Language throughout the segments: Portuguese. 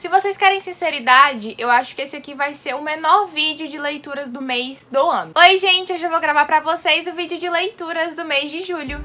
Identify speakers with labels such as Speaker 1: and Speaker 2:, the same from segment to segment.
Speaker 1: Se vocês querem sinceridade, eu acho que esse aqui vai ser o menor vídeo de leituras do mês do ano. Oi, gente, hoje eu vou gravar pra vocês o vídeo de leituras do mês de julho.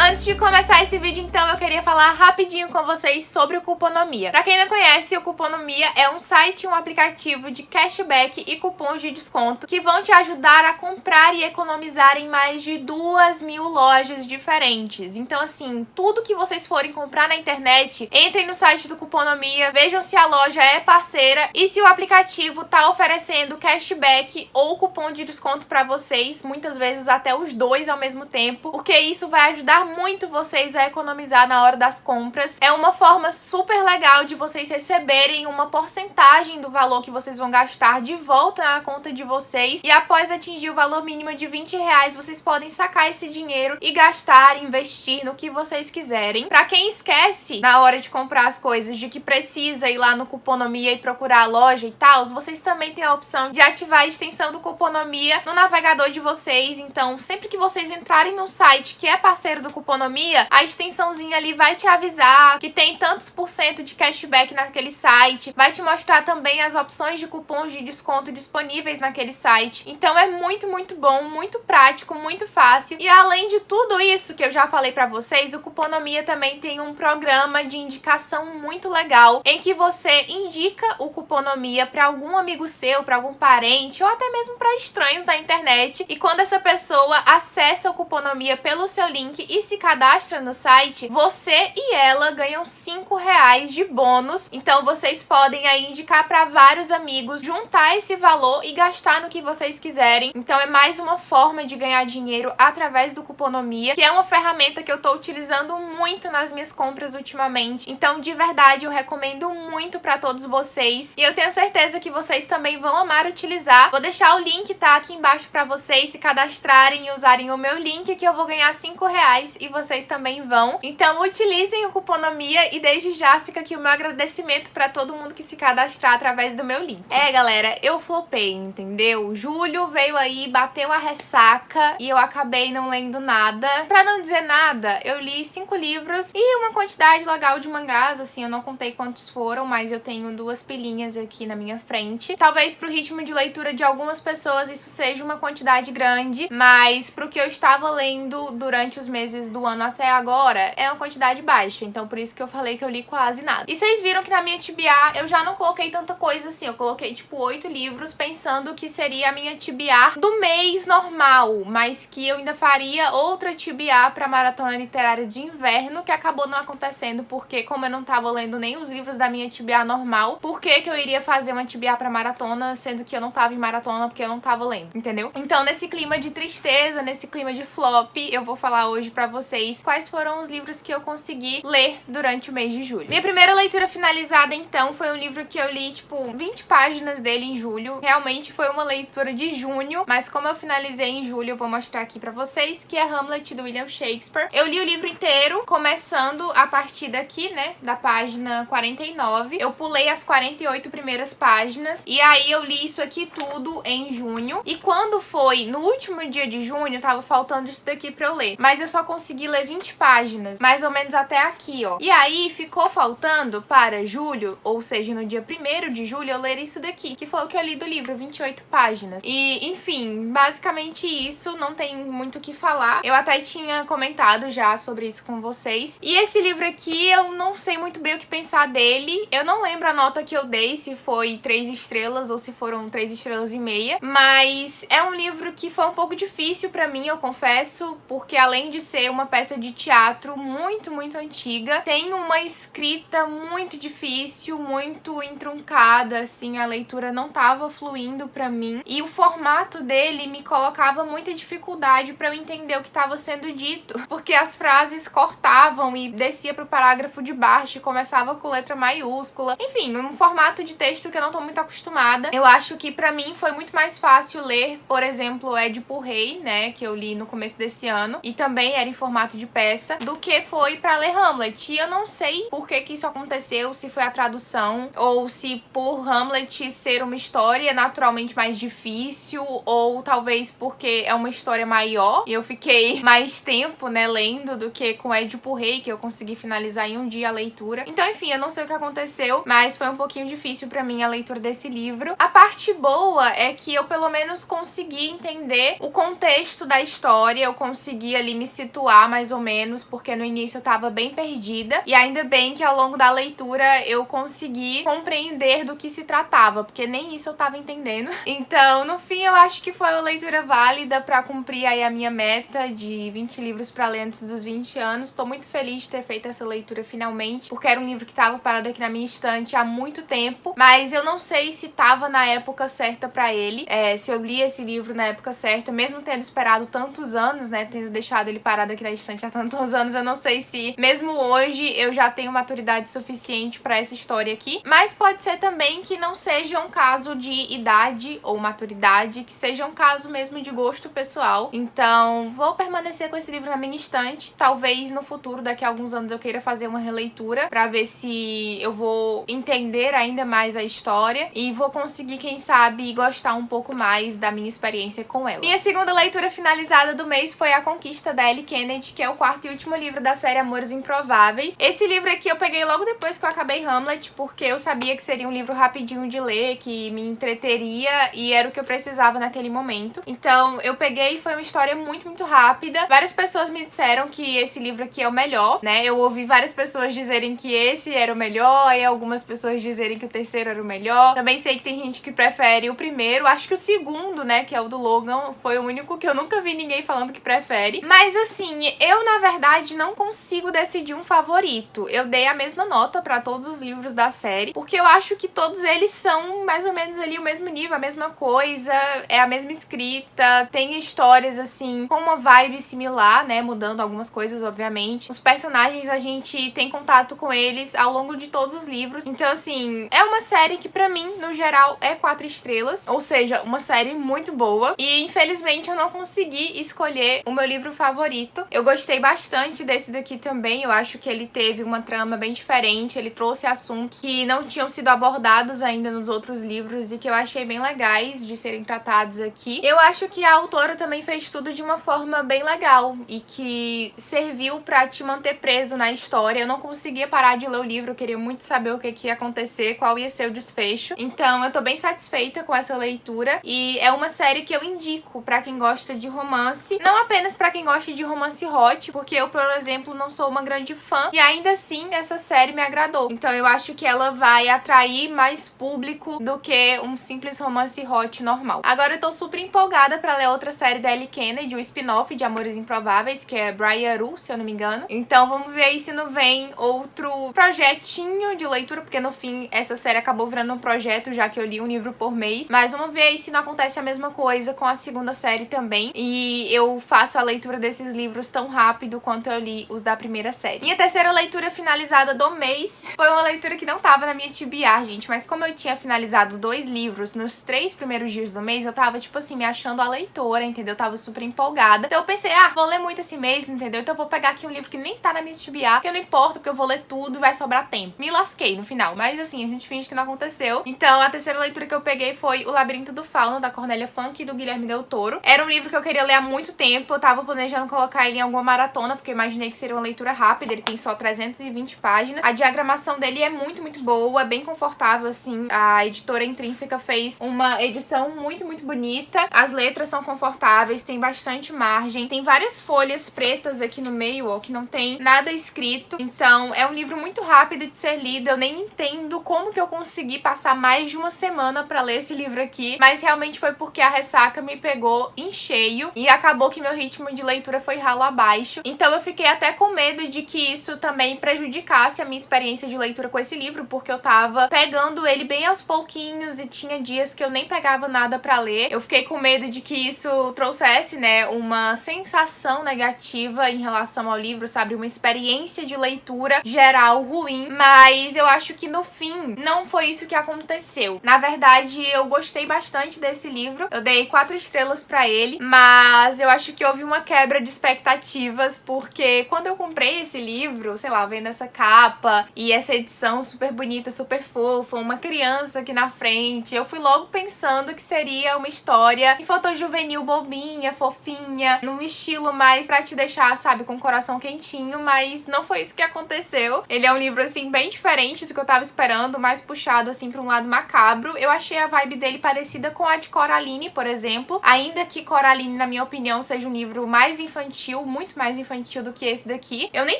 Speaker 1: Antes de começar esse vídeo, então, eu queria falar rapidinho com vocês sobre o Cuponomia. Pra quem não conhece, o Cuponomia é um site, um aplicativo de cashback e cupons de desconto que vão te ajudar a comprar e economizar em mais de 2.000 lojas diferentes. Então, assim, tudo que vocês forem comprar na internet, entrem no site do Cuponomia, vejam se a loja é parceira e se o aplicativo tá oferecendo cashback ou cupom de desconto pra vocês, muitas vezes até os dois ao mesmo tempo, porque isso vai ajudar muito vocês a economizar na hora das compras. É uma forma super legal de vocês receberem uma porcentagem do valor que vocês vão gastar de volta na conta de vocês, e após atingir o valor mínimo de R$20, vocês podem sacar esse dinheiro e gastar, investir no que vocês quiserem. Pra quem esquece na hora de comprar as coisas de que precisa ir lá no Cuponomia e procurar a loja e tal, vocês também têm a opção de ativar a extensão do Cuponomia no navegador de vocês. Então, sempre que vocês entrarem no site que é parceiro do Cuponomia, a extensãozinha ali vai te avisar que tem tantos por cento de cashback naquele site, vai te mostrar também as opções de cupons de desconto disponíveis naquele site. Então é muito bom, muito prático, muito fácil. E além de tudo isso que eu já falei pra vocês, o Cuponomia também tem um programa de indicação muito legal, em que você indica o Cuponomia pra algum amigo seu, pra algum parente, ou até mesmo pra estranhos da internet, e quando essa pessoa acessa o Cuponomia pelo seu link e se cadastra no site, você e ela ganham R$5 de bônus. Então vocês podem aí indicar para vários amigos, juntar esse valor e gastar no que vocês quiserem. Então é mais uma forma de ganhar dinheiro através do Cuponomia, que é uma ferramenta que eu tô utilizando muito nas minhas compras ultimamente. Então, de verdade, eu recomendo muito para todos vocês, e eu tenho certeza que vocês também vão amar utilizar. Vou deixar o link, tá, aqui embaixo para vocês se cadastrarem e usarem o meu link, que eu vou ganhar R$5 e vocês também vão. Então utilizem o Cuponomia, e desde já fica aqui o meu agradecimento pra todo mundo que se cadastrar através do meu link. É, galera, eu flopei, entendeu? Julho veio aí, bateu a ressaca e eu acabei não lendo nada. Pra não dizer nada, eu li 5 livros e uma quantidade legal de mangás, assim, eu não contei quantos foram, mas eu tenho 2 pilhinhas aqui na minha frente. Talvez pro ritmo de leitura de algumas pessoas isso seja uma quantidade grande, mas pro que eu estava lendo durante os meses do ano até agora, é uma quantidade baixa. Então por isso que eu falei que eu li quase nada. E vocês viram que na minha TBR eu já não coloquei tanta coisa assim. Eu coloquei tipo 8 livros, pensando que seria a minha TBR do mês normal, mas que eu ainda faria outra TBR pra Maratona Literária de Inverno, que acabou não acontecendo, porque como eu não tava lendo nem os livros da minha TBR normal, por que que eu iria fazer uma TBR pra maratona, sendo que eu não tava em maratona porque eu não tava lendo, entendeu? Então, nesse clima de tristeza, nesse clima de flop, eu vou falar hoje pra vocês quais foram os livros que eu consegui ler durante o mês de julho. Minha primeira leitura finalizada, então, foi um livro que eu li, tipo, 20 páginas dele em julho. Realmente foi uma leitura de junho, mas como eu finalizei em julho, eu vou mostrar aqui pra vocês, que é Hamlet, do William Shakespeare. Eu li o livro inteiro, começando a partir daqui, né, da página 49. Eu pulei as 48 primeiras páginas, e aí eu li isso aqui tudo em junho. E quando foi no último dia de junho, tava faltando isso daqui pra eu ler, mas eu só consegui ler 20 páginas, mais ou menos até aqui, ó. E aí ficou faltando para julho, ou seja, no dia 1º de julho, eu ler isso daqui, que foi o que eu li do livro, 28 páginas. E, enfim, basicamente isso, não tem muito o que falar. Eu até tinha comentado já sobre isso com vocês. E esse livro aqui, eu não sei muito bem o que pensar dele. Eu não lembro a nota que eu dei, se foi 3 estrelas ou se foram 3 estrelas e meia, mas é um livro que foi um pouco difícil pra mim, eu confesso, porque além de ser uma peça de teatro muito antiga, tem uma escrita muito difícil, muito entroncada, assim, a leitura não tava fluindo pra mim, e o formato dele me colocava muita dificuldade pra eu entender o que tava sendo dito, porque as frases cortavam e descia pro parágrafo de baixo e começava com letra maiúscula. Enfim, um formato de texto que eu não tô muito acostumada. Eu acho que pra mim foi muito mais fácil ler, por exemplo, Édipo Rei, né, que eu li no começo desse ano, e também era em formato formato de peça do que foi pra ler Hamlet. E eu não sei por que isso aconteceu, se foi a tradução ou se por Hamlet ser uma história naturalmente mais difícil, ou talvez porque é uma história maior e eu fiquei mais tempo, né, lendo do que com Édipo Rei, que eu consegui finalizar em um dia a leitura. Então, enfim, eu não sei o que aconteceu, mas foi um pouquinho difícil pra mim a leitura desse livro. A parte boa é que eu pelo menos consegui entender o contexto da história, eu consegui ali me situar mais ou menos, porque no início eu tava bem perdida, e ainda bem que ao longo da leitura eu consegui compreender do que se tratava, porque nem isso eu tava entendendo. Então, no fim, eu acho que foi uma leitura válida pra cumprir aí a minha meta de 20 livros pra ler antes dos 20 anos. Tô muito feliz de ter feito essa leitura finalmente, porque era um livro que tava parado aqui na minha estante há muito tempo, mas eu não sei se tava na época certa pra ele, se eu li esse livro na época certa, mesmo tendo esperado tantos anos, né, tendo deixado ele parado aqui na estante há tantos anos, eu não sei se mesmo hoje eu já tenho maturidade suficiente pra essa história aqui, mas pode ser também que não seja um caso de idade ou maturidade, que seja um caso mesmo de gosto pessoal. Então, vou permanecer com esse livro na minha estante, talvez no futuro, daqui a alguns anos, eu queira fazer uma releitura pra ver se eu vou entender ainda mais a história e vou conseguir, quem sabe, gostar um pouco mais da minha experiência com ela. Minha segunda leitura finalizada do mês foi A Conquista da Ellie Kennedy, que é o quarto e último livro da série Amores Improváveis. Esse livro aqui eu peguei logo depois que eu acabei Hamlet, porque eu sabia que seria um livro rapidinho de ler, que me entreteria e era o que eu precisava naquele momento. Então eu peguei e foi uma história muito, muito rápida. Várias pessoas me disseram que esse livro aqui é o melhor, né? Eu ouvi várias pessoas dizerem que esse era o melhor e algumas pessoas dizerem que o terceiro era o melhor. Também sei que tem gente que prefere o primeiro. Acho que o segundo, né, que é o do Logan, foi o único que eu nunca vi ninguém falando que prefere. Mas assim, eu na verdade não consigo decidir um favorito. Eu dei a mesma nota pra todos os livros da série, porque eu acho que todos eles são mais ou menos ali o mesmo nível, a mesma coisa, é a mesma escrita, tem histórias assim com uma vibe similar, né, mudando algumas coisas, obviamente. Os personagens a gente tem contato com eles ao longo de todos os livros. Então assim, é uma série que pra mim, no geral, é 4 estrelas, ou seja, uma série muito boa. E infelizmente eu não consegui escolher o meu livro favorito. Eu gostei bastante desse daqui também, eu acho que ele teve uma trama bem diferente, ele trouxe assuntos que não tinham sido abordados ainda nos outros livros e que eu achei bem legais de serem tratados aqui. Eu acho que a autora também fez tudo de uma forma bem legal e que serviu pra te manter preso na história. Eu não conseguia parar de ler o livro, eu queria muito saber o que ia acontecer, qual ia ser o desfecho. Então eu tô bem satisfeita com essa leitura e é uma série que eu indico pra quem gosta de romance, não apenas pra quem gosta de romance hot, porque eu, por exemplo, não sou uma grande fã e ainda assim essa série me agradou. Então eu acho que ela vai atrair mais público do que um simples romance hot normal. Agora eu tô super empolgada pra ler outra série da Ellie Kennedy, o spin-off de Amores Improváveis, que é Briaru, se eu não me engano. Então vamos ver aí se não vem outro projetinho de leitura, porque no fim essa série acabou virando um projeto, já que eu li um livro por mês. Mas vamos ver aí se não acontece a mesma coisa com a segunda série também e eu faço a leitura desses livros tão rápido quanto eu li os da primeira série. Minha terceira leitura finalizada do mês foi uma leitura que não tava na minha TBR, gente, mas como eu tinha finalizado 2 livros nos 3 primeiros dias do mês, eu tava, tipo assim, me achando a leitora, entendeu? Eu tava super empolgada. Então eu pensei, vou ler muito esse mês, entendeu? Então eu vou pegar aqui um livro que nem tá na minha TBR, porque não importa, porque eu vou ler tudo e vai sobrar tempo. Me lasquei no final, mas assim, a gente finge que não aconteceu. Então a terceira leitura que eu peguei foi O Labirinto do Fauno, da Cornélia Funke e do Guilherme Del Toro. Era um livro que eu queria ler há muito tempo, eu tava planejando colocar ele em alguma maratona, porque eu imaginei que seria uma leitura rápida, ele tem só 320 páginas. A diagramação dele é muito, muito boa, é bem confortável, assim. A editora Intrínseca fez uma edição muito, muito bonita. As letras são confortáveis, tem bastante margem, tem várias folhas pretas aqui no meio, ó, que não tem nada escrito. Então, é um livro muito rápido de ser lido. Eu nem entendo como que eu consegui passar mais de uma semana pra ler esse livro aqui, mas realmente foi porque a ressaca me pegou em cheio e acabou que meu ritmo de leitura foi ralo abaixo. Então eu fiquei até com medo de que isso também prejudicasse a minha experiência de leitura com esse livro, porque eu tava pegando ele bem aos pouquinhos e tinha dias que eu nem pegava nada pra ler. Eu fiquei com medo de que isso trouxesse, né, uma sensação negativa em relação ao livro, sabe? Uma experiência de leitura geral ruim, mas eu acho que no fim não foi isso que aconteceu. Na verdade, eu gostei bastante desse livro, eu dei 4 estrelas pra ele, mas eu acho que houve uma quebra de expectativa expectativas, porque quando eu comprei esse livro, sei lá, vendo essa capa e essa edição super bonita, super fofa, uma criança aqui na frente, eu fui logo pensando que seria uma história infanto-juvenil bobinha, fofinha, num estilo mais pra te deixar, sabe, com o coração quentinho, mas não foi isso que aconteceu. Ele é um livro, assim, bem diferente do que eu tava esperando, mais puxado, assim, pra um lado macabro. Eu achei a vibe dele parecida com a de Coraline, por exemplo, ainda que Coraline, na minha opinião, seja um livro mais infantil, muito mais infantil do que esse daqui. Eu nem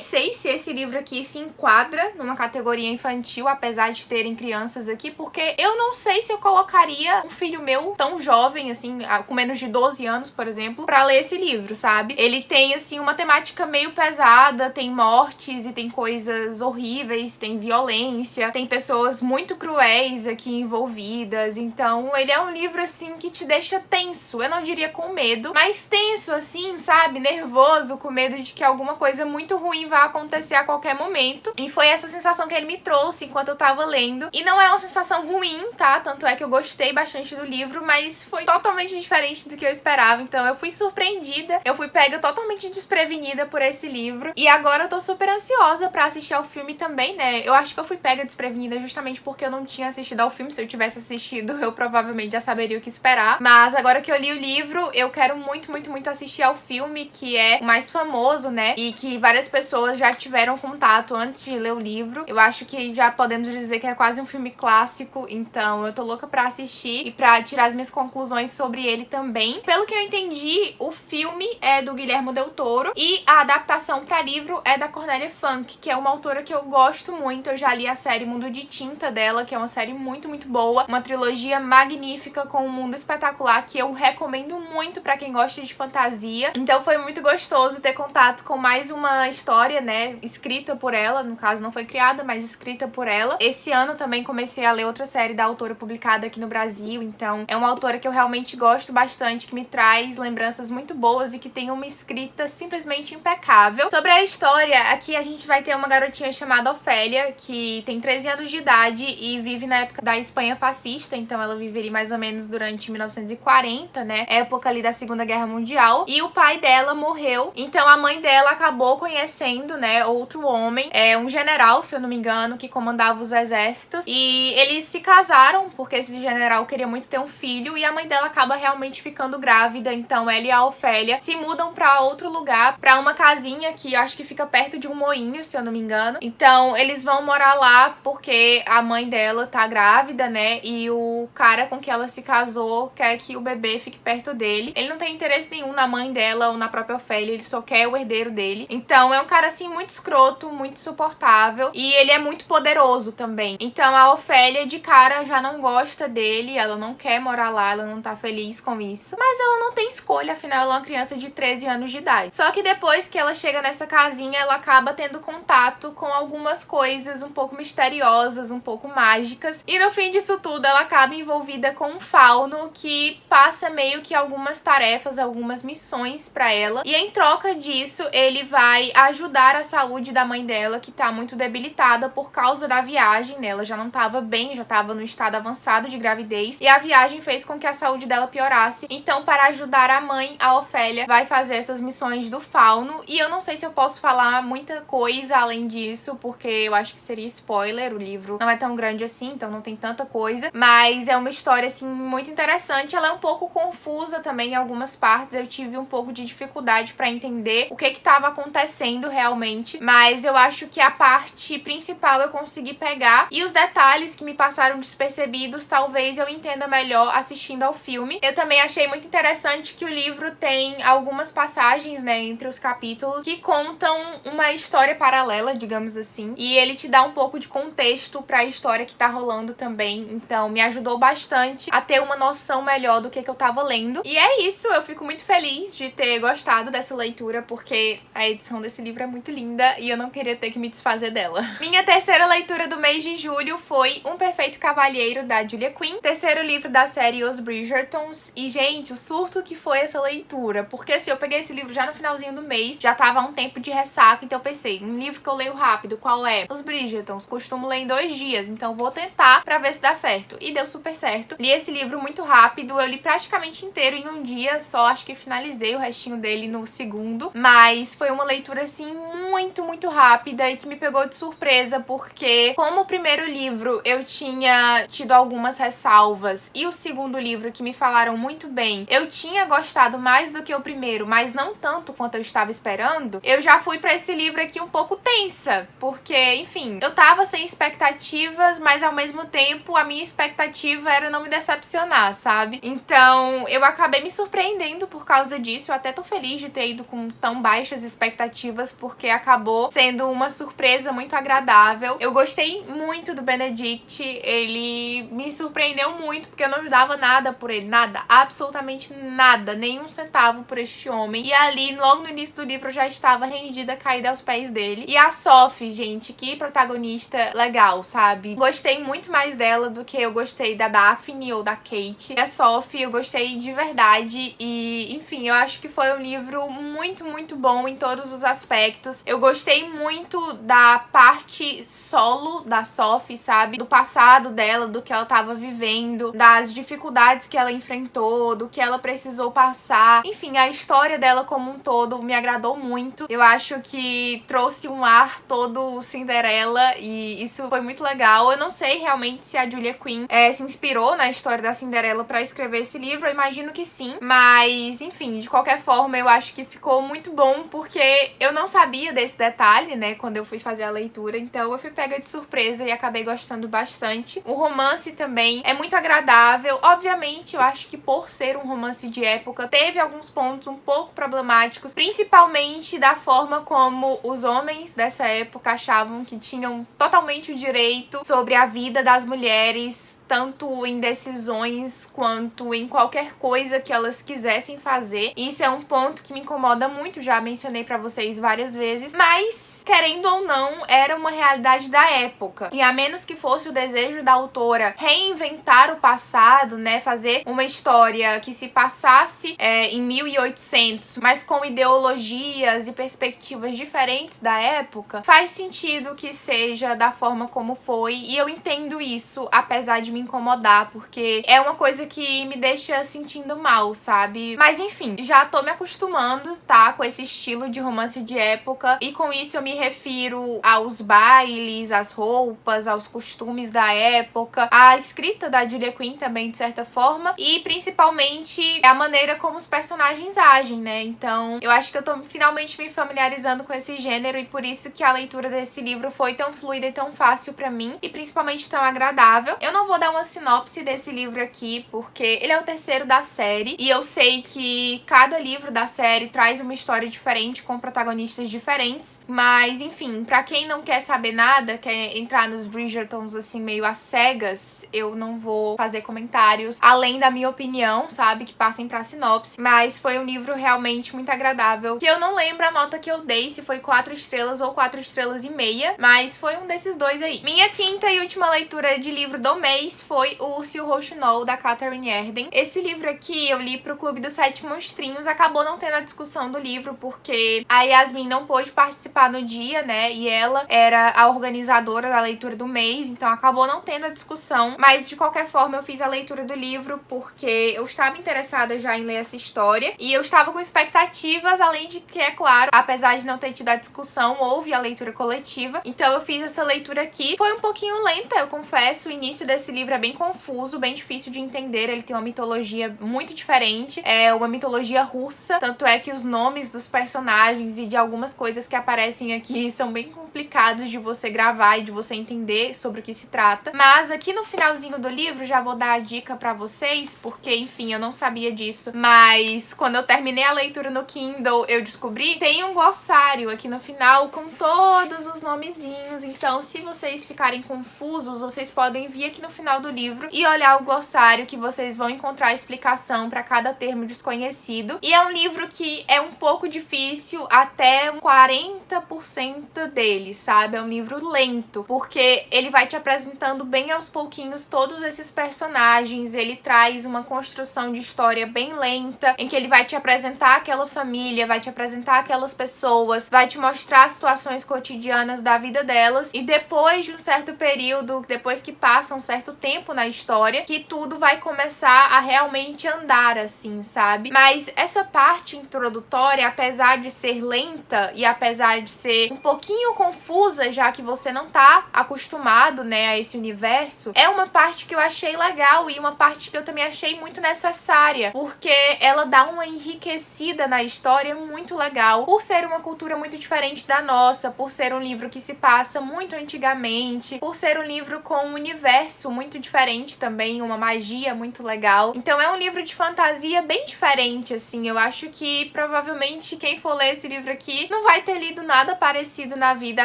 Speaker 1: sei se esse livro aqui se enquadra numa categoria infantil, apesar de terem crianças aqui, porque eu não sei se eu colocaria um filho meu tão jovem, assim, com menos de 12 anos, por exemplo, pra ler esse livro, sabe? Ele tem, assim, uma temática meio pesada, tem mortes e tem coisas horríveis, tem violência, tem pessoas muito cruéis aqui envolvidas, então ele é um livro, assim, que te deixa tenso. Eu não diria com medo, mas tenso, assim, sabe? Nervoso, com medo de que alguma coisa muito ruim vá acontecer a qualquer momento. E foi essa sensação que ele me trouxe enquanto eu tava lendo. E não é uma sensação ruim, tá? Tanto é que eu gostei bastante do livro, mas foi totalmente diferente do que eu esperava. Então eu fui surpreendida, eu fui pega totalmente desprevenida por esse livro. E agora eu tô super ansiosa pra assistir ao filme também, né? Eu acho que eu fui pega desprevenida justamente porque eu não tinha assistido ao filme. Se eu tivesse assistido, eu provavelmente já saberia o que esperar. Mas agora que eu li o livro, eu quero muito, muito, muito assistir ao filme, que é o mais famoso, né? E que várias pessoas já tiveram contato antes de ler o livro. Eu acho que já podemos dizer que é quase um filme clássico, então eu tô louca pra assistir e pra tirar as minhas conclusões sobre ele também. Pelo que eu entendi, o filme é do Guillermo del Toro e a adaptação pra livro é da Cornélia Funke, que é uma autora que eu gosto muito. Eu já li a série Mundo de Tinta dela, que é uma série muito, muito boa, uma trilogia magnífica com um mundo espetacular que eu recomendo muito pra quem gosta de fantasia. Então foi muito gostoso ter contato com mais uma história, né, escrita por ela, no caso não foi criada, mas escrita por ela. Esse ano também comecei a ler outra série da autora publicada aqui no Brasil, então é uma autora que eu realmente gosto bastante, que me traz lembranças muito boas e que tem uma escrita simplesmente impecável. Sobre a história, aqui a gente vai ter uma garotinha chamada Ofélia, que tem 13 anos de idade e vive na época da Espanha fascista, então ela viveria mais ou menos durante 1940, né, época ali da Segunda Guerra Mundial, e o pai dela morreu, então a mãe dela acabou conhecendo, né, outro homem, um general, se eu não me engano, que comandava os exércitos, e eles se casaram porque esse general queria muito ter um filho, e a mãe dela acaba realmente ficando grávida, então ela e a Ofélia se mudam pra outro lugar, pra uma casinha que eu acho que fica perto de um moinho, se eu não me engano. Então eles vão morar lá porque a mãe dela tá grávida, né, e o cara com que ela se casou quer que o bebê fique perto dele. Ele não tem interesse nenhum na mãe dela ou na própria Ofélia, ele só quer o herdeiro dele. Então é um cara assim muito escroto, muito insuportável, e ele é muito poderoso também. Então a Ofélia de cara já não gosta dele, ela não quer morar lá, ela não tá feliz com isso, mas ela não tem escolha, afinal ela é uma criança de 13 anos de idade. Só que depois que ela chega nessa casinha, ela acaba tendo contato com algumas coisas um pouco misteriosas, um pouco mágicas, e no fim disso tudo ela acaba envolvida com um fauno que passa meio que algumas tarefas, algumas missões pra ela, e em troca disso ele vai ajudar a saúde da mãe dela, que tá muito debilitada por causa da viagem, né? Ela já não tava bem, já tava no estado avançado de gravidez, e a viagem fez com que a saúde dela piorasse. Então, para ajudar a mãe, a Ofélia vai fazer essas missões do fauno, e eu não sei se eu posso falar muita coisa além disso, porque eu acho que seria spoiler, o livro não é tão grande assim, então não tem tanta coisa, mas é uma história, assim, muito interessante. Ela é um pouco confusa também em algumas partes, eu tive um pouco de dificuldade pra entender o que estava acontecendo realmente, mas eu acho que a parte principal eu consegui pegar, e os detalhes que me passaram despercebidos talvez eu entenda melhor assistindo ao filme. Eu também achei muito interessante que o livro tem algumas passagens, né, entre os capítulos que contam uma história paralela, digamos assim, e ele te dá um pouco de contexto pra história que tá rolando também, então me ajudou bastante a ter uma noção melhor do que eu tava lendo. E é isso, eu fico muito feliz de ter gostado dessa leitura, porque a edição desse livro é muito linda e eu não queria ter que me desfazer dela. Minha terceira leitura do mês de julho foi Um Perfeito Cavalheiro, da Julia Quinn, terceiro livro da série Os Bridgertons, e gente, o surto que foi essa leitura, porque assim, eu peguei esse livro já no finalzinho do mês, já tava há um tempo de ressaca, então eu pensei, um livro que eu leio rápido, qual é? Os Bridgertons, costumo ler em 2 dias, então vou tentar pra ver se dá certo, e deu super certo. Li esse livro muito rápido, eu li praticamente inteiro em um dia, só acho que finalizei o restinho dele no segundo segundo, mas foi uma leitura, assim, muito rápida e que me pegou de surpresa, porque como o primeiro livro eu tinha tido algumas ressalvas e o segundo livro, que me falaram muito bem, eu tinha gostado mais do que o primeiro, mas não tanto quanto eu estava esperando, eu já fui pra esse livro aqui um pouco tensa, porque, enfim, eu tava sem expectativas, mas ao mesmo tempo a minha expectativa era não me decepcionar, sabe? Então eu acabei me surpreendendo por causa disso. Eu até tô feliz de ter ido com tão baixas expectativas, porque acabou sendo uma surpresa muito agradável. Eu gostei muito do Benedict, ele me surpreendeu muito, porque eu não dava nada por ele, nada, absolutamente nada, nenhum centavo por este homem. E ali, logo no início do livro, eu já estava rendida, caída aos pés dele. E a Sophie, gente, que protagonista legal, sabe? Gostei muito mais dela do que eu gostei da Daphne ou da Kate. E a Sophie eu gostei de verdade e, enfim, eu acho que foi um livro muito bom em todos os aspectos. Eu gostei muito da parte solo da Sophie, sabe? Do passado dela, do que ela tava vivendo, das dificuldades que ela enfrentou, do que ela precisou passar. Enfim, a história dela como um todo me agradou muito. Eu acho que trouxe um ar todo Cinderela e isso foi muito legal. Eu não sei realmente se a Julia Quinn se inspirou na história da Cinderela pra escrever esse livro, eu imagino que sim, mas enfim, de qualquer forma eu acho que ficou muito bom, porque eu não sabia desse detalhe, né, quando eu fui fazer a leitura, então eu fui pega de surpresa e acabei gostando bastante. O romance também é muito agradável, obviamente eu acho que por ser um romance de época, teve alguns pontos um pouco problemáticos, principalmente da forma como os homens dessa época achavam que tinham totalmente o direito sobre a vida das mulheres, tanto em decisões quanto em qualquer coisa que elas quisessem fazer. Isso é um ponto que me incomoda muito, já mencionei pra vocês várias vezes, mas querendo ou não, era uma realidade da época. E a menos que fosse o desejo da autora reinventar o passado, né, fazer uma história que se passasse em 1800, mas com ideologias e perspectivas diferentes da época, faz sentido que seja da forma como foi, e eu entendo isso, apesar de me incomodar, porque é uma coisa que me deixa sentindo mal, sabe? Mas enfim, já tô me acostumando, tá, com esse estilo de romance de época, e com isso eu me refiro aos bailes, às roupas, aos costumes da época, à escrita da Julia Quinn também, de certa forma, e principalmente a maneira como os personagens agem, né? Então, eu acho que eu tô finalmente me familiarizando com esse gênero, e por isso que a leitura desse livro foi tão fluida e tão fácil pra mim, e principalmente tão agradável. Eu não vou dar uma sinopse desse livro aqui, porque ele é o terceiro da série, e eu sei que cada livro da série traz uma história diferente, com protagonistas diferentes, mas enfim, pra quem não quer saber nada, quer entrar nos Bridgertons assim meio às cegas, eu não vou fazer comentários além da minha opinião, sabe, que passem pra sinopse, mas foi um livro realmente muito agradável, que eu não lembro a nota que eu dei, se foi 4 estrelas ou 4 estrelas e meia, mas foi um desses dois aí. Minha quinta e última leitura de livro do mês foi o Urso e o Rouxinol, da Katherine Erden. Esse livro aqui eu li pro Clube dos 7 Monstrinhos, acabou não tendo a discussão do livro, porque a Yasmin não pôde participar no dia, né, e ela era a organizadora da leitura do mês, então acabou não tendo a discussão, mas de qualquer forma eu fiz a leitura do livro porque eu estava interessada já em ler essa história, e eu estava com expectativas, além de que, é claro, apesar de não ter tido a discussão, houve a leitura coletiva, então eu fiz essa leitura aqui. Foi um pouquinho lenta, eu confesso, o início desse livro é bem confuso, bem difícil de entender, ele tem uma mitologia muito diferente, é uma mitologia russa, tanto é que os nomes dos personagens e de algumas coisas que aparecem aqui são bem complicados de você gravar e de você entender sobre o que se trata. Mas aqui no finalzinho do livro, já vou dar a dica pra vocês, porque, enfim, eu não sabia disso, mas quando eu terminei a leitura no Kindle, eu descobri, tem um glossário aqui no final com todos os nomezinhos, então se vocês ficarem confusos, vocês podem vir aqui no final do livro e olhar o glossário, que vocês vão encontrar a explicação pra cada termo desconhecido. E é um livro que é um pouco difícil, até 40% 100% dele, sabe? É um livro lento, porque ele vai te apresentando bem aos pouquinhos todos esses personagens, ele traz uma construção de história bem lenta, em que ele vai te apresentar aquela família, vai te apresentar aquelas pessoas, vai te mostrar situações cotidianas da vida delas, e depois de um certo período, depois que passa um certo tempo na história, que tudo vai começar a realmente andar assim, sabe? Mas essa parte introdutória, apesar de ser lenta e apesar de ser um pouquinho confusa, já que você não tá acostumado, né, a esse universo, é uma parte que eu achei legal e uma parte que eu também achei muito necessária, porque ela dá uma enriquecida na história muito legal, por ser uma cultura muito diferente da nossa, por ser um livro que se passa muito antigamente, por ser um livro com um universo muito diferente também, uma magia muito legal. Então é um livro de fantasia bem diferente, assim. Eu acho que provavelmente quem for ler esse livro aqui não vai ter lido nada parecido na vida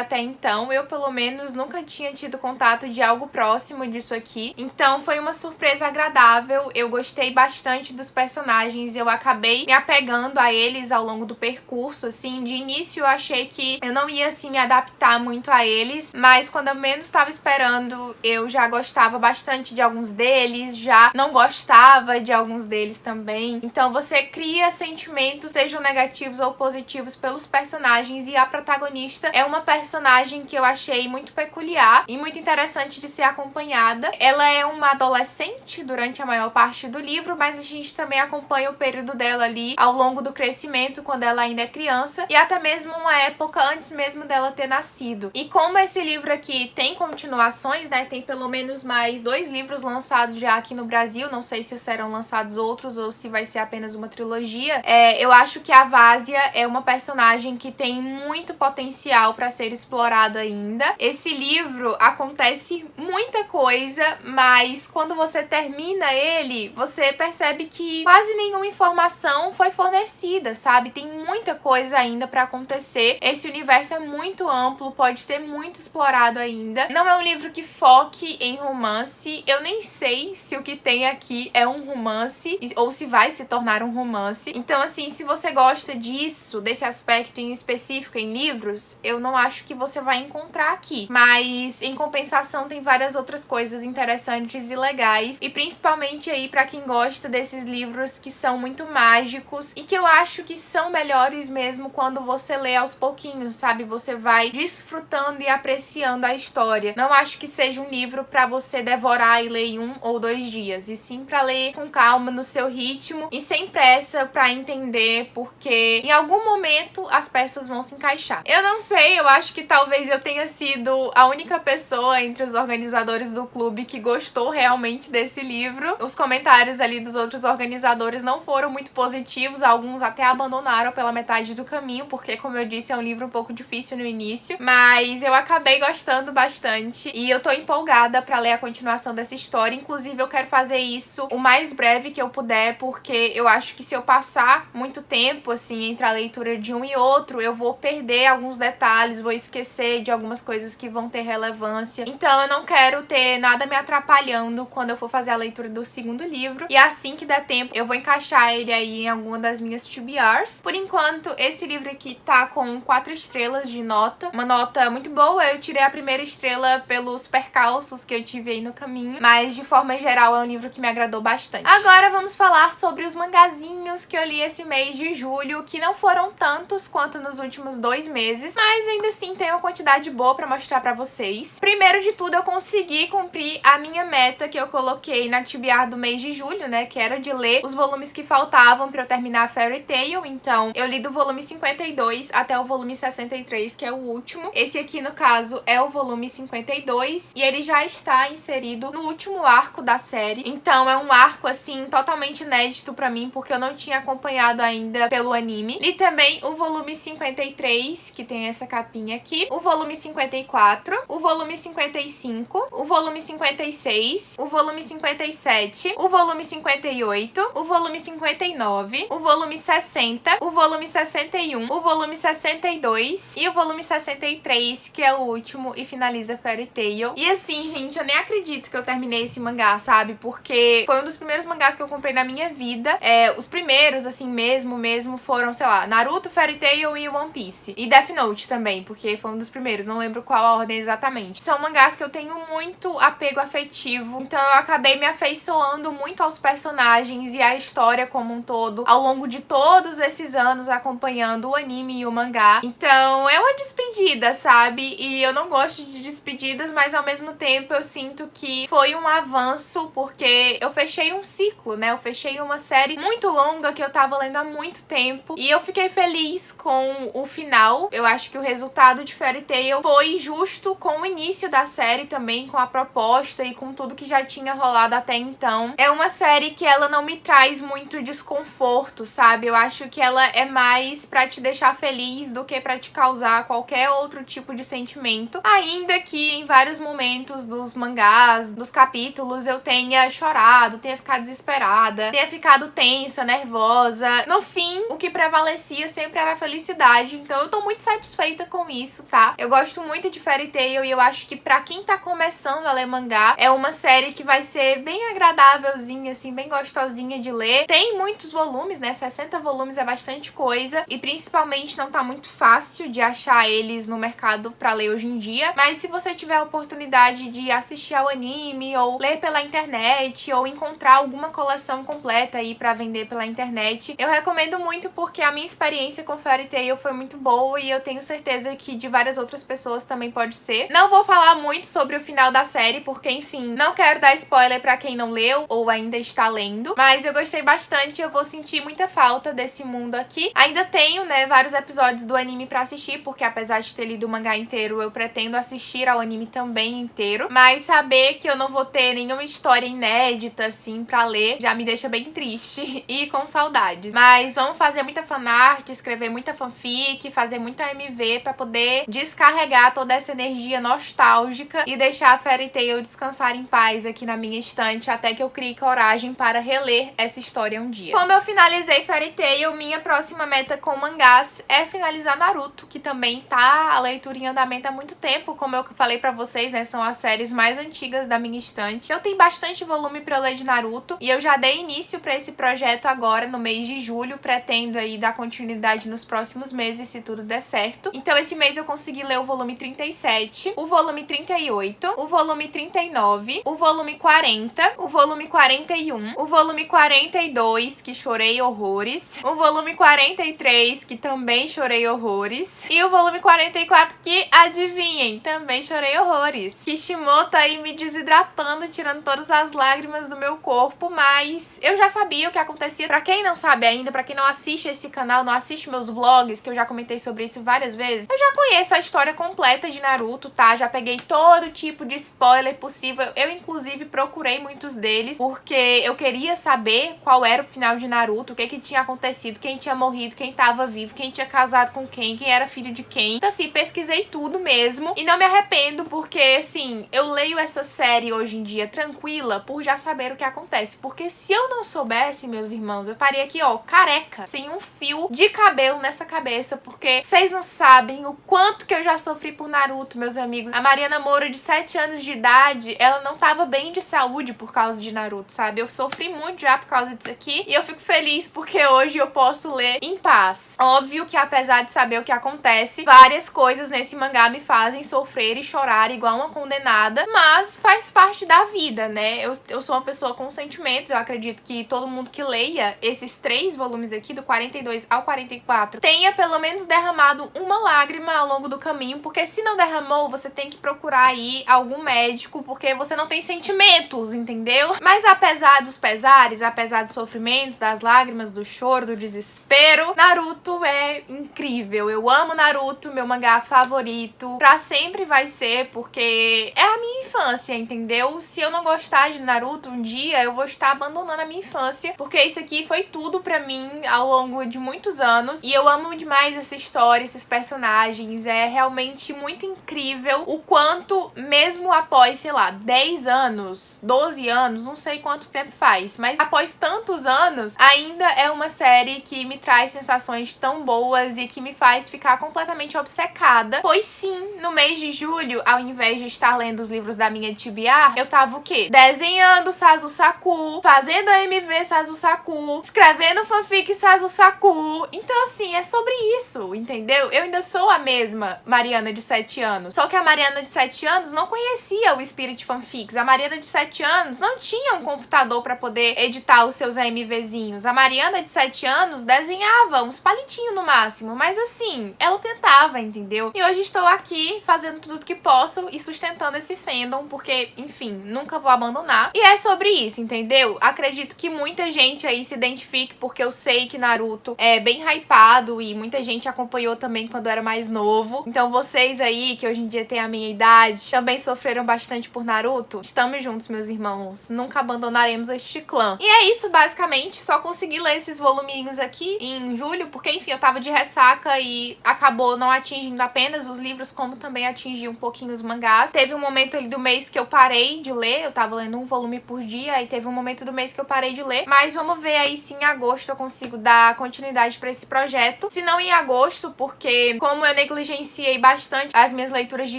Speaker 1: até então. Eu, pelo menos, nunca tinha tido contato de algo próximo disso aqui. Então foi uma surpresa agradável. Eu gostei bastante dos personagens, eu acabei me apegando a eles ao longo do percurso, assim. De início eu achei que eu não ia, assim, me adaptar muito a eles, mas quando eu menos estava esperando, eu já gostava bastante de alguns deles, já não gostava de alguns deles também. Então você cria sentimentos, sejam negativos ou positivos, pelos personagens, e a protagonista é uma personagem que eu achei muito peculiar e muito interessante de ser acompanhada. Ela é uma adolescente durante a maior parte do livro, mas a gente também acompanha o período dela ali ao longo do crescimento, quando ela ainda é criança, e até mesmo uma época antes mesmo dela ter nascido. E como esse livro aqui tem continuações, né, tem pelo menos mais 2 livros lançados já aqui no Brasil, não sei se serão lançados outros ou se vai ser apenas uma trilogia, eu acho que a Vásia é uma personagem que tem muito potencial para ser explorado ainda. Esse livro acontece muita coisa, mas quando você termina ele, você percebe que quase nenhuma informação foi fornecida, sabe? Tem muita coisa ainda para acontecer. Esse universo é muito amplo, pode ser muito explorado ainda. Não é um livro que foque em romance. Eu nem sei se o que tem aqui é um romance ou se vai se tornar um romance. Então, assim, se você gosta disso, desse aspecto em específico em livros, eu não acho que você vai encontrar aqui. Mas, em compensação, tem várias outras coisas interessantes e legais. E principalmente aí pra quem gosta desses livros que são muito mágicos e que eu acho que são melhores mesmo quando você lê aos pouquinhos, sabe? Você vai desfrutando e apreciando a história. Não acho que seja um livro pra você devorar e ler em 1 ou 2 dias, e sim pra ler com calma, no seu ritmo e sem pressa, pra entender, porque em algum momento as peças vão se encaixar. Eu não sei, eu acho que talvez eu tenha sido a única pessoa entre os organizadores do clube que gostou realmente desse livro. Os comentários ali dos outros organizadores não foram muito positivos, alguns até abandonaram pela metade do caminho, porque, como eu disse, é um livro um pouco difícil no início, mas eu acabei gostando bastante e eu tô empolgada pra ler a continuação dessa história. Inclusive, eu quero fazer isso o mais breve que eu puder, porque eu acho que se eu passar muito tempo, assim, entre a leitura de um e outro, eu vou perder alguns detalhes, vou esquecer de algumas coisas que vão ter relevância. Então, eu não quero ter nada me atrapalhando quando eu for fazer a leitura do segundo livro. E assim que der tempo, eu vou encaixar ele aí em alguma das minhas TBRs. Por enquanto, esse livro aqui tá com 4 estrelas de nota. Uma nota muito boa. Eu tirei a primeira estrela pelos percalços que eu tive aí no caminho, mas de forma geral é um livro que me agradou bastante. Agora vamos falar sobre os mangazinhos que eu li esse mês de julho, que não foram tantos quanto nos últimos 2 meses, mas ainda assim tem uma quantidade boa pra mostrar pra vocês. Primeiro de tudo, eu consegui cumprir a minha meta que eu coloquei na TBR do mês de julho, né, que era de ler os volumes que faltavam pra eu terminar a Fairy Tail. Então, eu li do volume 52 até o volume 63, que é o último. Esse aqui, no caso, é o volume 52 e ele já está inserido no último arco da série. Então, é um arco, assim, totalmente inédito pra mim, porque eu não tinha acompanhado ainda pelo anime. Li também o volume 53, que tem essa capinha aqui, o volume 54, o volume 55, o volume 56, o volume 57, o volume 58, o volume 59, o volume 60, o volume 61, o volume 62 e o volume 63, que é o último e finaliza Fairy Tail. E assim, gente, eu nem acredito que eu terminei esse mangá, sabe? Porque foi um dos primeiros mangás que eu comprei na minha vida. Os primeiros, assim, mesmo, foram, sei lá, Naruto, Fairy Tail e One Piece. E Death Note também, porque foi um dos primeiros, não lembro qual a ordem exatamente. São mangás que eu tenho muito apego afetivo, então eu acabei me afeiçoando muito aos personagens e à história como um todo, ao longo de todos esses anos acompanhando o anime e o mangá. Então é uma despedida, sabe? E eu não gosto de despedidas, mas ao mesmo tempo eu sinto que foi um avanço, porque eu fechei um ciclo, né? Eu fechei uma série muito longa que eu tava lendo há muito tempo e eu fiquei feliz com o final. Eu acho que o resultado de Fairy Tail foi justo com o início da série também, com a proposta e com tudo que já tinha rolado até então. É uma série que ela não me traz muito desconforto, sabe? Eu acho que ela é mais pra te deixar feliz do que pra te causar qualquer outro tipo de sentimento. Ainda que em vários momentos dos mangás, dos capítulos, eu tenha chorado, tenha ficado desesperada, tenha ficado tensa, nervosa. No fim, o que prevalecia sempre era a felicidade. Então eu tô muito satisfeita com isso, tá? Eu gosto muito de Fairy Tail e eu acho que pra quem tá começando a ler mangá, é uma série que vai ser bem agradávelzinha, assim, bem gostosinha de ler. Tem muitos volumes, né? 60 volumes é bastante coisa e principalmente não tá muito fácil de achar eles no mercado pra ler hoje em dia. Mas se você tiver a oportunidade de assistir ao anime ou ler pela internet ou encontrar alguma coleção completa aí pra vender pela internet, eu recomendo muito porque a minha experiência com Fairy Tail foi muito boa e eu tenho certeza que de várias outras pessoas também pode ser. Não vou falar muito sobre o final da série porque, enfim, não quero dar spoiler pra quem não leu ou ainda está lendo, mas eu gostei bastante, eu vou sentir muita falta desse mundo aqui. Ainda tenho, né, vários episódios do anime pra assistir, porque apesar de ter lido o mangá inteiro, eu pretendo assistir ao anime também inteiro, mas saber que eu não vou ter nenhuma história inédita, assim, pra ler, já me deixa bem triste e com saudades. Mas vamos fazer muita fanart, escrever muita fanfic, fazer muita MV pra poder descarregar toda essa energia nostálgica e deixar a Fairy Tail descansar em paz aqui na minha estante até que eu crie coragem para reler essa história um dia. Como eu finalizei Fairy Tail, minha próxima meta com mangás é finalizar Naruto, que também tá a leitura em andamento há muito tempo, como eu falei pra vocês, né, são as séries mais antigas da minha estante. Eu tenho bastante volume pra eu ler de Naruto e eu já dei início pra esse projeto agora no mês de julho, pretendo aí dar continuidade nos próximos meses, se tudo der certo. Então esse mês eu consegui ler o volume 37, o volume 38, o volume 39, o volume 40, o volume 41, o volume 42, que chorei horrores, o volume 43, que também chorei horrores, e o volume 44, que, adivinhem, também chorei horrores. Kishimoto aí me desidratando, tirando todas as lágrimas do meu corpo, mas eu já sabia o que acontecia. Pra quem não sabe ainda, pra quem não assiste esse canal, não assiste meus vlogs, que eu já comentei sobre isso várias vezes, eu já conheço a história completa de Naruto, tá? Já peguei todo tipo de spoiler possível. Eu, inclusive, procurei muitos deles, porque eu queria saber qual era o final de Naruto, o que tinha acontecido, quem tinha morrido, quem tava vivo, quem tinha casado com quem era filho de quem. Então, assim, pesquisei tudo mesmo e não me arrependo, porque, assim, eu leio essa série hoje em dia tranquila por já saber o que acontece. Porque se eu não soubesse, meus irmãos, eu estaria aqui, ó, careca, sem um fio de cabelo nessa cabeça, porque vocês não sabem o quanto que eu já sofri por Naruto, meus amigos. A Mariana Moura, de 7 anos de idade, ela não tava bem de saúde por causa de Naruto, sabe? Eu sofri muito já por causa disso aqui e eu fico feliz porque hoje eu posso ler em paz. Óbvio que apesar de saber o que acontece, várias coisas nesse mangá me fazem sofrer e chorar igual uma condenada, mas faz parte da vida, né? Eu sou uma pessoa com sentimentos, eu acredito que todo mundo que leia esses 3 volumes aqui, do 42 ao 44, tenha pelo menos derramado uma lágrima ao longo do caminho, porque se não derramou, você tem que procurar aí algum médico, porque você não tem sentimentos, entendeu? Mas apesar dos pesares, apesar dos sofrimentos, das lágrimas, do choro, do desespero, Naruto é incrível. Eu amo Naruto, meu mangá favorito. Pra sempre vai ser, porque é a minha infância, entendeu? Se eu não gostar de Naruto um dia, eu vou estar abandonando a minha infância, porque isso aqui foi tudo pra mim ao longo de muitos anos. E eu amo demais essa história, esses personagens. É realmente muito incrível o quanto, mesmo após, sei lá, 10 anos, 12 anos, não sei quanto tempo faz, mas após tantos anos, ainda é uma série que me traz sensações tão boas e que me faz ficar completamente obcecada. Pois sim, no mês de julho, ao invés de estar lendo os livros da minha TBR, eu tava o quê? Desenhando Sazu Saku, fazendo a MV Sazu Saku, escrevendo fanfic Sazu Saku. Então, assim, é sobre isso, entendeu? entendeu? Eu ainda sou a mesma Mariana de 7 anos. Só que a Mariana de 7 anos não conhecia o Spirit Fanfics. A Mariana de 7 anos não tinha um computador pra poder editar os seus AMVzinhos. A Mariana de 7 anos desenhava uns palitinhos no máximo. Mas assim, ela tentava, entendeu? E hoje estou aqui fazendo tudo que posso e sustentando esse fandom, porque, enfim, nunca vou abandonar. E é sobre isso, entendeu? Acredito que muita gente aí se identifique, porque eu sei que Naruto é bem hypado e muita gente acompanhou também quando era mais novo. Então vocês aí, que hoje em dia têm a minha idade, também sofreram bastante por Naruto. Estamos juntos, meus irmãos. Nunca abandonaremos este clã. E é isso, basicamente. Só consegui ler esses voluminhos aqui em julho, porque, enfim, eu tava de ressaca e acabou não atingindo apenas os livros, como também atingiu um pouquinho os mangás. Teve um momento ali do mês que eu parei de ler, eu tava lendo um volume por dia, e teve um momento do mês que eu parei de ler. Mas vamos ver aí se em agosto eu consigo dar continuidade pra esse projeto. Se não em agosto, porque como eu negligenciei bastante as minhas leituras de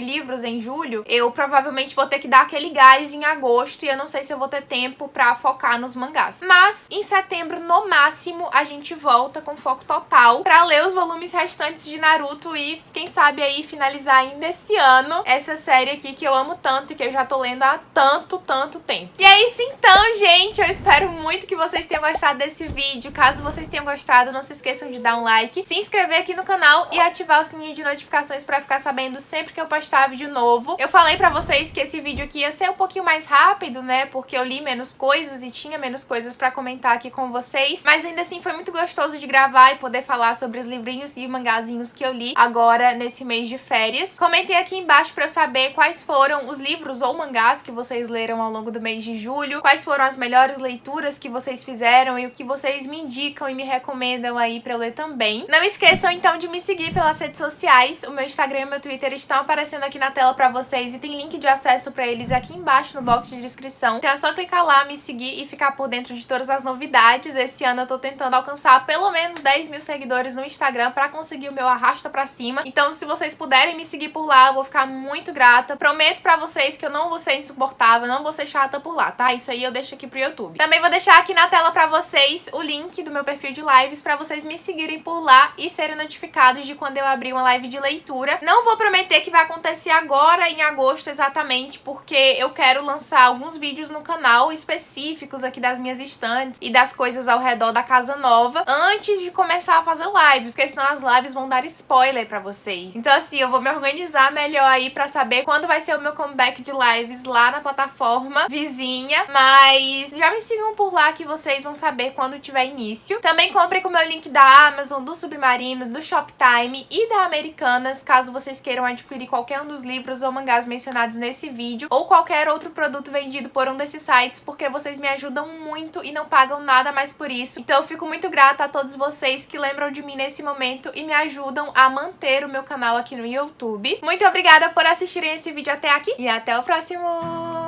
Speaker 1: livros em julho, eu provavelmente vou ter que dar aquele gás em agosto e eu não sei se eu vou ter tempo pra focar nos mangás. Mas em setembro, no máximo, a gente volta com foco total pra ler os volumes restantes de Naruto e, quem sabe aí, finalizar ainda esse ano essa série aqui que eu amo tanto e que eu já tô lendo há tanto tempo. E é isso então, gente. Eu espero muito que vocês tenham gostado desse vídeo. Caso vocês tenham gostado, não se esqueçam de dar um like, se inscrever aqui no canal e ativar o sininho de notificações pra ficar sabendo sempre que eu postar vídeo novo. Eu falei pra vocês que esse vídeo aqui ia ser um pouquinho mais rápido, né? Porque eu li menos coisas e tinha menos coisas pra comentar aqui com vocês. Mas ainda assim foi muito gostoso de gravar e poder falar sobre os livrinhos e mangazinhos que eu li agora nesse mês de férias. Comentem aqui embaixo pra eu saber quais foram os livros ou mangás que vocês leram ao longo do mês de julho, quais foram as melhores leituras que vocês fizeram e o que vocês me indicam e me recomendam aí pra eu ler também. Não esqueçam então de me seguir pelas redes sociais. O meu Instagram e o meu Twitter estão aparecendo aqui na tela pra vocês e tem link de acesso pra eles aqui embaixo no box de descrição. Então é só clicar lá, me seguir e ficar por dentro de todas as novidades. Esse ano eu tô tentando alcançar pelo menos 10 mil seguidores no Instagram pra conseguir o meu arrasta pra cima. Então se vocês puderem me seguir por lá, eu vou ficar muito grata. Prometo pra vocês que eu não vou ser insuportável, não vou ser chata por lá, tá? Isso aí eu deixo aqui pro YouTube. Também vou deixar aqui na tela pra vocês o link do meu perfil de lives pra vocês me seguirem por lá e serem notificados de quando eu abrir uma live de leitura. Não vou prometer que vai acontecer agora em agosto exatamente, porque eu quero lançar alguns vídeos no canal específicos aqui das minhas estantes e das coisas ao redor da casa nova antes de começar a fazer lives, porque senão as lives vão dar spoiler pra vocês. Então assim, eu vou me organizar melhor aí pra saber quando vai ser o meu comeback de lives lá na plataforma vizinha, mas já me sigam por lá que vocês vão saber quando tiver início. Também comprem com o meu link da Amazon, do Submarino, do Shoptime e da Americanas, caso vocês queiram adquirir qualquer um dos livros ou mangás mencionados nesse vídeo, ou qualquer outro produto vendido por um desses sites, porque vocês me ajudam muito e não pagam nada mais por isso. Então eu fico muito grata a todos vocês que lembram de mim nesse momento e me ajudam a manter o meu canal aqui no YouTube. Muito obrigada por assistirem esse vídeo até aqui e até o próximo!